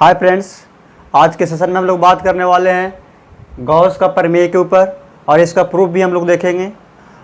Hi friends, आज के session में हम लोग बात करने वाले हैं गॉस का प्रमेय के ऊपर और इसका प्रूफ भी हम लोग देखेंगे।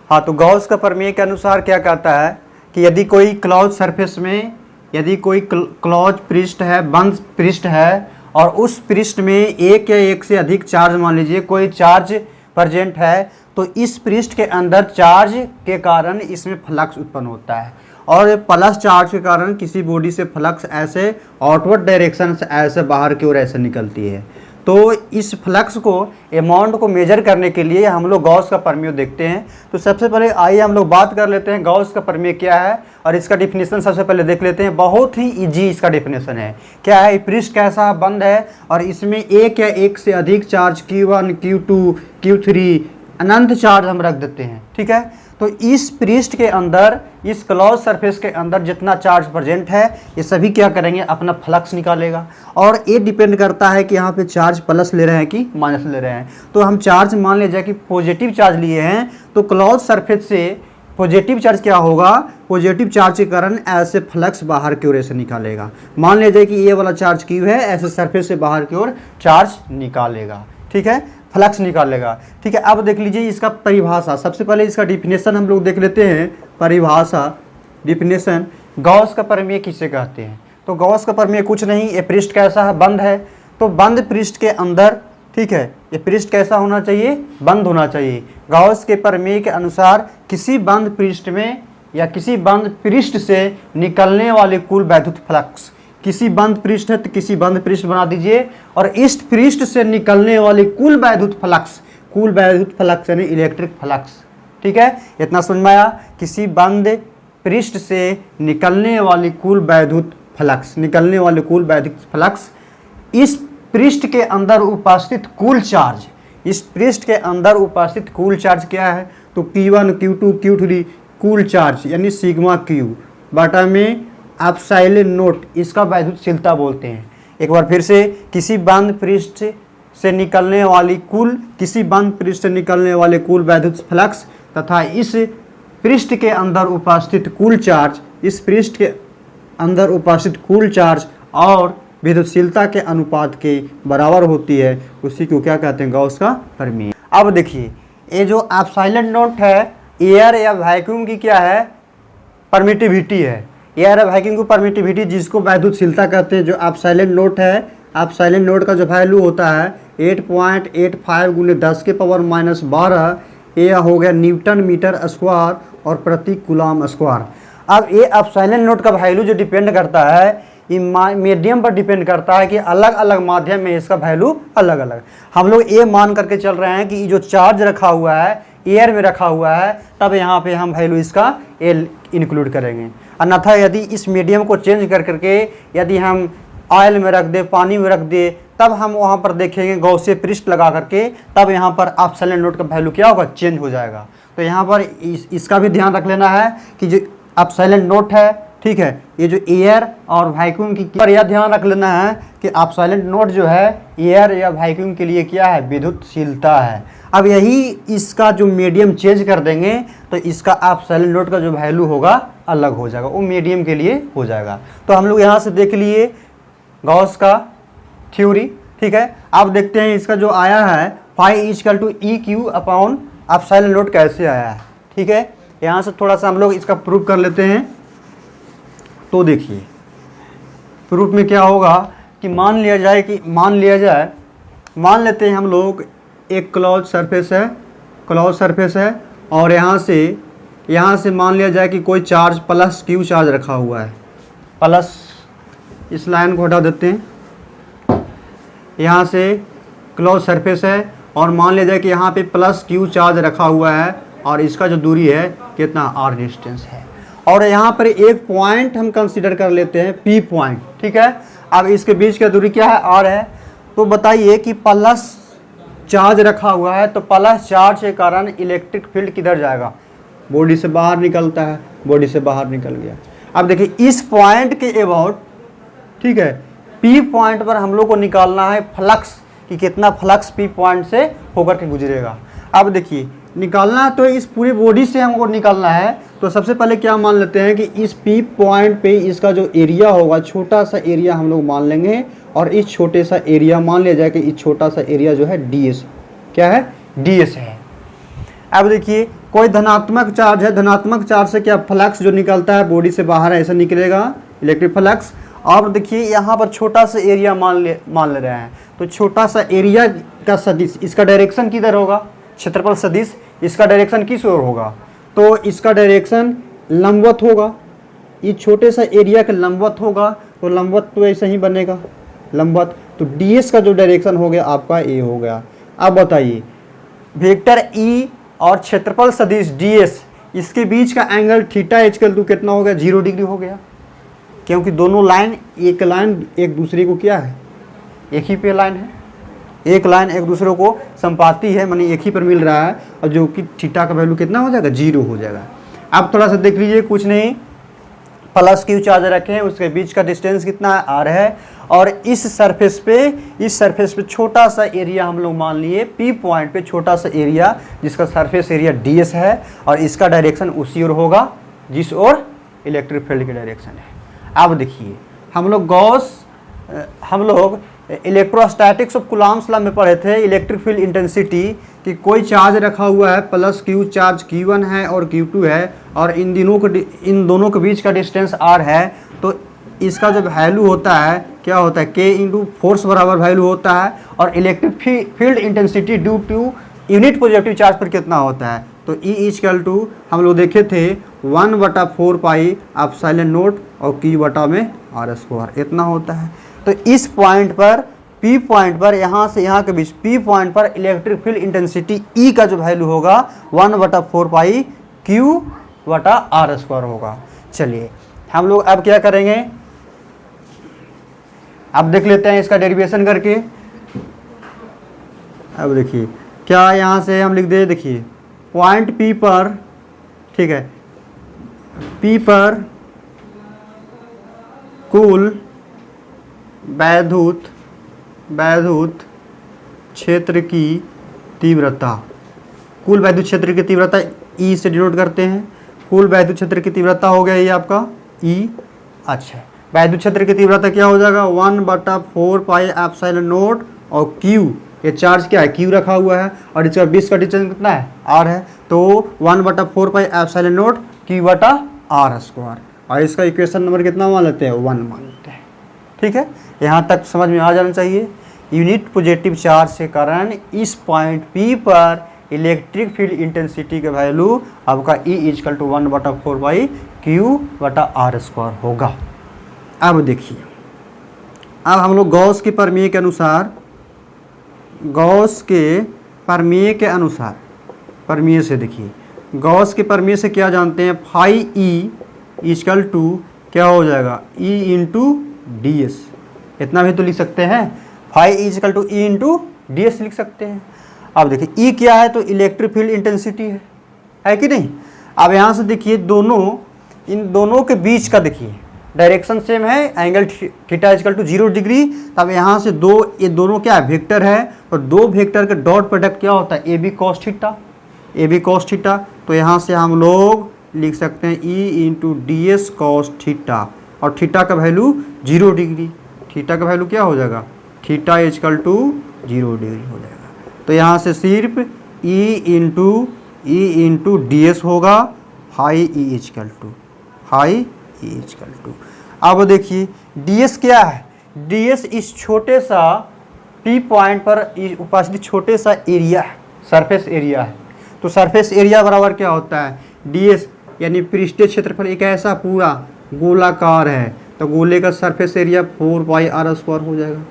हाँ, तो गॉस का प्रमेय के अनुसार क्या कहता है कि यदि कोई क्लोज सरफेस में यदि कोई क्लोज पृष्ठ है, बंद पृष्ठ है और उस पृष्ठ में एक या एक से अधिक चार्ज, मान लीजिए कोई चार्ज प्रेजेंट है, तो इस पृष्ठ के अंदर चार्ज के कारण इसमें फ्लक्स उत्पन्न होता है और प्लस चार्ज के कारण किसी बॉडी से फ्लक्स ऐसे आउटवर्ड डायरेक्शन से ऐसे बाहर की ओर ऐसे निकलती है। तो इस फ्लक्स को अमाउंट को मेजर करने के लिए हम लोग गॉस का प्रमेय देखते हैं। तो सबसे पहले आइए हम लोग बात कर लेते हैं गॉस का प्रमेय क्या है और इसका डिफिनेशन सबसे पहले देख लेते हैं। बहुत ही इजी इसका डिफिनेशन है। क्या है? पृष्ठ कैसा बंद है और इसमें एक या एक से अधिक चार्ज Q1, Q2, Q3 अनंत चार्ज हम रख देते हैं। ठीक है, तो इस पृष्ठ के अंदर, इस क्लोज सरफेस के अंदर जितना चार्ज प्रेजेंट है ये सभी क्या करेंगे, अपना फ्लक्स निकालेगा। और ये डिपेंड करता है कि यहाँ पे चार्ज प्लस ले रहे हैं कि माइनस ले रहे हैं। तो हम चार्ज मान लीजिए कि पॉजिटिव चार्ज लिए हैं, तो क्लोज सरफेस से पॉजिटिव चार्ज क्या होगा, पॉजिटिव चार्ज के कारण ऐसे फ्लक्स बाहर की ओर से निकालेगा। मान लीजिए कि ये वाला चार्ज Q है, ऐसे सरफेस से बाहर की ओर चार्ज निकालेगा। ठीक है, फ्लक्स निकालेगा। ठीक है, अब देख लीजिए इसका परिभाषा। सबसे पहले इसका डिफिनेशन हम लोग देख लेते हैं। परिभाषा, डिफिनेशन, गॉस का प्रमेय किसे कहते हैं? तो गॉस का प्रमेय कुछ नहीं, ये पृष्ठ कैसा है, बंद है। तो बंद पृष्ठ के अंदर, ठीक है, ये पृष्ठ कैसा होना चाहिए, बंद होना चाहिए। गॉस के प्रमेय के अनुसार किसी बंद पृष्ठ में या किसी बंद पृष्ठ से निकलने वाले कुल वैद्युत फ्लक्स, किसी बंद पृष्ठ है तो किसी बंद पृष्ठ बना दीजिए, और इस पृष्ठ से निकलने वाले कुल वैद्युत फ्लक्स यानी इलेक्ट्रिक फ्लक्स। ठीक है, इतना समझ में आया? किसी बंद पृष्ठ से निकलने वाली कुल वैद्युत फ्लक्स, इस पृष्ठ के अंदर उपस्थित कुल चार्ज, इस पृष्ठ के अंदर उपस्थित कुल चार्ज क्या है, तो Q1, Q2, Q3 कुल चार्ज यानी सिग्मा Q बटा में एप्सिलॉन नोट, इसका वैद्युतशीलता बोलते हैं। एक बार फिर से, किसी बंद पृष्ठ से निकलने वाले कुल वैद्युत फ्लक्स तथा इस पृष्ठ के अंदर उपस्थित कुल चार्ज, इस पृष्ठ के अंदर उपस्थित कुल चार्ज और विद्युतशीलता के अनुपात के बराबर होती है, उसी को क्या कहते हैं, गॉस का प्रमेय। अब देखिए, ये जो एप्सिलॉन नोट है, एयर या वैक्यूम की क्या है, परमिटिविटी है। एयर वैक्यूम की परमिटिविटी जिसको वैद्युतशीलता कहते हैं, जो एप्सिलॉन नोट है, एप्सिलॉन नोट का जो वैल्यू होता है 8.85 गुने 10⁻⁻12, ये हो गया न्यूटन मीटर स्क्वायर और प्रति कूलम स्क्वायर। अब ये एप्सिलॉन नोट का वैल्यू जो डिपेंड करता है, ये मीडियम पर डिपेंड करता है कि अलग अलग माध्यम में इसका वैल्यू अलग अलग। हम लोग ये मान करके चल रहे हैं कि जो चार्ज रखा हुआ है, एयर में रखा हुआ है, तब यहाँ पे हम वैल्यू इसका एल इंक्लूड करेंगे। अन्यथा यदि इस मीडियम को चेंज कर करके यदि हम ऑयल में रख दे, पानी में रख दे, तब हम वहाँ पर देखेंगे गॉसीय पृष्ठ लगा करके, तब यहाँ पर एप्सिलॉन नोट का वैल्यू क्या होगा, चेंज हो जाएगा। तो यहाँ पर इसका भी ध्यान रख लेना है कि जो एप्सिलॉन नोट है, ठीक है, ये जो एयर और वैक्यूम की पर यह ध्यान रख लेना है कि एप्सिलॉन नोट जो है एयर या वैक्यूम के लिए क्या है, विद्युतशीलता है। अब यही इसका जो मीडियम चेंज कर देंगे तो इसका एप्सिलॉन नोट का जो वैल्यू होगा अलग हो जाएगा, वो मीडियम के लिए हो जाएगा। तो हम लोग यहाँ से देख लिए गॉस का थ्योरी। ठीक है, अब देखते हैं इसका जो आया है phi = EQ upon epsilon naught कैसे आया है। ठीक है, यहाँ से थोड़ा सा हम लोग इसका प्रूफ कर लेते हैं। तो देखिए, प्रूफ में क्या होगा कि मान लेते हैं हम लोग एक क्लोज सरफेस है और यहाँ से मान लिया जाए कि कोई चार्ज प्लस Q चार्ज रखा हुआ है। प्लस, इस लाइन को हटा देते हैं। यहाँ से क्लोज सरफेस है और मान लिया जाए कि यहाँ पे प्लस Q चार्ज रखा हुआ है और इसका जो दूरी है कितना, R डिस्टेंस है। और यहाँ पर एक पॉइंट हम कंसीडर कर लेते हैं, P पॉइंट। ठीक है, अब इसके बीच का दूरी क्या है, R है। तो बताइए कि प्लस चार्ज रखा हुआ है, तो प्लस चार्ज के कारण इलेक्ट्रिक फील्ड किधर जाएगा, बॉडी से बाहर निकलता है, बॉडी से बाहर निकल गया। अब देखिए इस पॉइंट के अबाउट, ठीक है, P पॉइंट पर हम लोग को निकालना है फ्लक्स, कि कितना फ्लक्स P पॉइंट से होकर के गुजरेगा। अब देखिए निकालना तो इस पूरी बॉडी से हमको निकालना है, तो सबसे पहले क्या मान लेते हैं कि इस P पॉइंट पे इसका जो एरिया होगा, छोटा सा एरिया हम लोग मान लेंगे, और इस छोटे सा एरिया मान लिया जाए कि इस छोटा सा एरिया जो है ds, क्या है, ds है। अब देखिए कोई धनात्मक चार्ज है, धनात्मक चार्ज से क्या फ्लक्स जो निकलता है बॉडी से बाहर ऐसा निकलेगा, इलेक्ट्रिक फ्लक्स। और देखिए यहाँ पर छोटा सा एरिया मान ले रहे हैं, तो छोटा सा एरिया का सदिश, इसका डायरेक्शन किधर होगा, क्षेत्रफल सदिश, इसका डायरेक्शन किस ओर होगा, तो इसका डायरेक्शन लंबवत होगा, इस छोटे सा एरिया के लंबवत होगा, तो लंबवत तो ऐसे ही बनेगा लंबवत, तो ds का जो डायरेक्शन हो गया आपका a हो गया। अब बताइए वेक्टर E और क्षेत्रफल सदिश ds, इसके बीच का एंगल थीटा इक्वल टू कितना हो गया, 0 डिग्री हो गया, क्योंकि दोनों एक लाइन एक दूसरे को क्या है, एक ही पे लाइन है, एक लाइन एक दूसरे को संपाती है, माने एक ही पर मिल रहा है, और जो कि थीटा का वैल्यू कितना हो जाएगा, 0 हो जाएगा। अब थोड़ा सा देख लीजिए, कुछ नहीं, प्लस क्यू चार्ज रखे हैं, उसके बीच का डिस्टेंस कितना है, r है, और इस सरफेस पे छोटा सा एरिया हम लोग मान लिए P पॉइंट पे, छोटा सा एरिया जिसका सरफेस एरिया ds है, और इसका डायरेक्शन उसी ओर होगा जिस ओर इलेक्ट्रिक फील्ड की डायरेक्शन है। अब देखिए हम लोग इलेक्ट्रोस्टैटिक्स ऑफ कूलम्ब्स लॉ में पढ़े थे, इलेक्ट्रिक फील्ड इंटेंसिटी, कि कोई चार्ज रखा हुआ है प्लस क्यू चार्ज Q1 है और Q2 है, और इन दोनों के बीच का डिस्टेंस r है, तो इसका जब वैल्यू होता है क्या होता है, k इंटू फोर्स बराबर वैल्यू होता है, और electric field intensity due to unit positive charge पर कितना होता है, तो E इक्वल टू हम लोग देखे थे 1/4 पाई एप्सिलॉन नॉट और Q बटा में r², इतना होता है। तो इस पॉइंट पर P पॉइंट पर, यहाँ से यहाँ के बीच P पॉइंट पर इलेक्ट्रिक फील्ड इंटेंसिटी E का जो वैल्यू होगा 1/4 पाई Q बटा r² होगा। चलिए हम लोग अब क्या करेंगे, अब देख लेते हैं इसका डेरिवेशन करके। अब देखिए क्या यहाँ से हम लिख दे, देखिए पॉइंट P पर, ठीक है, P पर कुल वैद्युत क्षेत्र की तीव्रता, कुल वैद्युत क्षेत्र की तीव्रता E से डिनोट करते हैं, कुल वैद्युत क्षेत्र की तीव्रता हो गया ये आपका E। अच्छा, वैद्युत क्षेत्र की तीव्रता क्या हो जाएगा, 1/4 पाई एप्सिलॉन नॉट, और Q, ये चार्ज क्या है, Q रखा हुआ है, और इसका बीच का डिस्टेंस कितना है, R है, तो 1/4 पाई एप्सिलॉन नॉट Q बटा r², और इसका इक्वेशन नंबर कितना मान लेते हैं, 1 मान लेते हैं। ठीक है, यहाँ तक समझ में आ जाना चाहिए। यूनिट पॉजिटिव चार्ज के कारण इस पॉइंट P पर इलेक्ट्रिक फील्ड इंटेंसिटी का वैल्यू आपका E equal to 1/4 pi Q बटा r² होगा। अब देखिए, अब हम लोग गॉस के प्रमेय के अनुसार, प्रमेय से देखिए, गॉस के प्रमेय से क्या जानते हैं, फाई E इक्वल टू क्या हो जाएगा, E इंटू ds, इतना भी तो लिख सकते हैं, phi E equal to E into ds लिख सकते हैं। अब देखिए E क्या है, तो इलेक्ट्रिक फील्ड इंटेंसिटी है कि नहीं। अब यहाँ से देखिए इन दोनों के बीच का देखिए डायरेक्शन सेम है, angle theta equal to 0 degree. तब यहाँ से ये दोनों क्या है, वेक्टर है, और दो वेक्टर के डॉट प्रोडक्ट क्या होता है, ए बी कॉस थीटा। तो यहाँ से हम लोग लिख सकते हैं E into ds cos theta, और थीटा का वैल्यू 0 डिग्री, थीटा का वैल्यू क्या हो जाएगा, थीटा इक्वल टू 0 डिग्री हो जाएगा। तो यहाँ से सिर्फ E इंटू ds होगा, फाई E इक्वल टू। अब देखिए ds क्या है, ds इस छोटे सा P पॉइंट पर उपस्थित छोटे सा एरिया है, सरफेस एरिया है। तो सरफेस एरिया बराबर क्या होता है, ds यानी पृष्ठीय क्षेत्रफल एक ऐसा पूरा गोलाकार है, तो गोले का सरफेस एरिया 4 पाई r² हो जाएगा,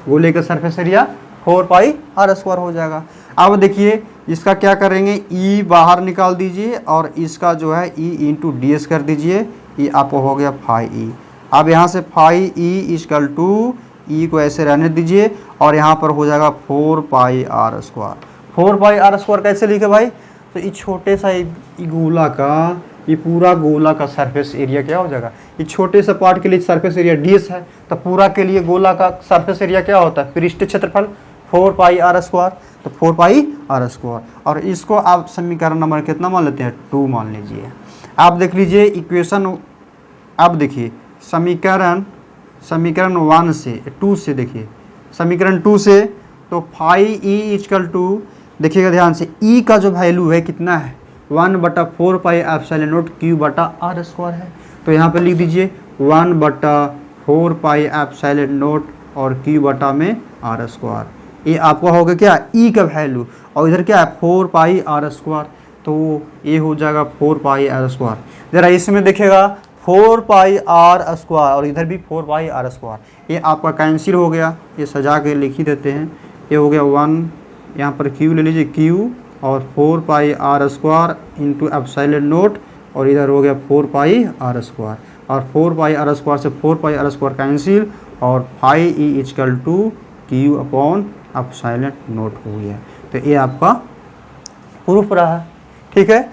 गोले का सरफेस एरिया 4 पाई r² हो जाएगा। अब देखिए इसका क्या करेंगे, E बाहर निकाल दीजिए, और इसका जो है E इंटू ds कर दीजिए, ये आपको हो गया फाई E। अब यहाँ से phi E equal to E को ऐसे रहने दीजिए, और यहाँ पर हो जाएगा 4 पाई r²। 4 पाई r² कैसे लिखे भाई, तो ये छोटे सा गोला का, ये पूरा गोला का सरफेस एरिया क्या हो जाएगा, ये छोटे से पार्ट के लिए सरफेस एरिया ds है, तो पूरा के लिए गोला का सरफेस एरिया क्या होता है, पृष्ठीय क्षेत्रफल 4 पाई r², तो 4 पाई r²। और इसको आप समीकरण नंबर कितना मान लेते हैं, 2 मान लीजिए। आप देख लीजिए इक्वेशन, अब देखिए समीकरण 1 से 2 से, देखिए समीकरण 2 से, तो फाई ई इजकल टू, देखिएगा ध्यान से, ई का जो वैल्यू है कितना है 1/4 पाई एप्सिलॉन नॉट क्यू बटा आर स्क्वायर है। तो यहाँ पे लिख दीजिए 1/4 पाई एप्सिलॉन नॉट और क्यू बटा में आर स्क्वायर। ये आपका होगा क्या ई का वैल्यू, और इधर क्या है 4 पाई आर स्क्वायर, तो ये हो जाएगा 4 पाई आर स्क्वायर। ज़रा इसमें देखिएगा 4 पाई आर स्क्वायर और इधर भी 4 पाई आर स्क्वायर, ये आपका कैंसिल हो गया, ये सजा के लिख ही देते हैं। ये हो गया 1, यहाँ पर क्यू ले लीजिए, क्यू और 4 pi R square into epsilon not, और इधर हो गया 4 पाई आर स्क्वायर, और 4 पाई आर स्क्वायर से 4 पाई आर स्क्वायर कैंसिल, और phi E equal to Q upon epsilon naught हो गया। तो ये आपका प्रूफ रहा है, ठीक है।